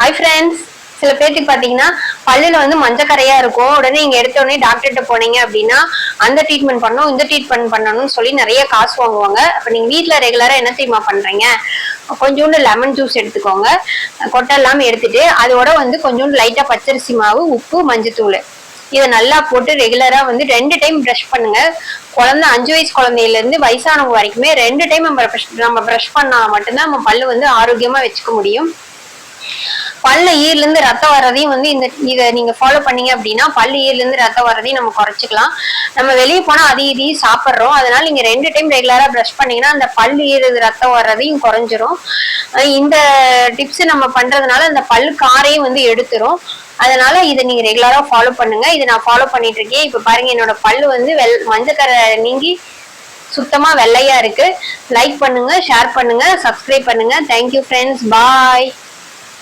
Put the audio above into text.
Hi friends, சில பேர்த்துக்கு பார்த்தீங்கன்னா பல்லுல வந்து மஞ்சக்கரையா இருக்கும். உடனே நீங்க எடுத்த உடனே டாக்டர்கிட்ட போனீங்க அப்படின்னா அந்த ட்ரீட்மெண்ட் பண்ணணும், இந்த ட்ரீட்மெண்ட் பண்ணணும்னு சொல்லி நிறைய காசு வாங்குவாங்க. அப்ப நீங்க வீட்டுல ரெகுலரா என்ன தெரியுமா பண்றீங்க? கொஞ்சோண்டு லெமன் ஜூஸ் எடுத்துக்கோங்க. கொட்டை எல்லாம் எடுத்துட்டு அதோட வந்து கொஞ்சோண்டு லைட்டா பச்சரிசி மாவு, உப்பு, மஞ்சத்தூள் இதை நல்லா போட்டு ரெகுலரா வந்து 2 டைம் ப்ரஷ் பண்ணுங்க. குழந்தை 5 வயசு குழந்தையில இருந்து வயசானவங்க வரைக்குமே 2 டைம் நம்ம ப்ரஷ் பண்ணா மட்டும்தான் நம்ம பல்லு வந்து ஆரோக்கியமா வச்சுக்க முடியும். பல்ல ஈர்ல இருந்து ரத்தம் வர்றதையும் வந்து இதை நீங்க ஃபாலோ பண்ணீங்க அப்படின்னா பல்லு ஈர்ல இருந்து ரத்தம் வர்றதையும் நம்ம குறைச்சிக்கலாம். நம்ம வெளியே போனா இதையும் சாப்பிட்றோம். அதனால நீங்க 2 டைம் ரெகுலரா ப்ரஷ் பண்ணீங்கன்னா அந்த பல்லு ஈரது ரத்தம் வர்றதையும் குறைஞ்சிரும். இந்த டிப்ஸ் நம்ம பண்றதுனால அந்த பல்லு காரையும் வந்து எடுத்துரும். அதனால இதை நீங்க ரெகுலரா ஃபாலோ பண்ணுங்க. இதை நான் ஃபாலோ பண்ணிட்டு இருக்கேன். இப்ப பாருங்க, என்னோட பல்லு வந்து மஞ்சக்கரை நீங்கி சுத்தமா வெள்ளையா இருக்கு. லைக் பண்ணுங்க, ஷேர் பண்ணுங்க, சப்ஸ்கிரைப் பண்ணுங்க. தேங்க்யூ ஃப்ரெண்ட்ஸ், பாய்.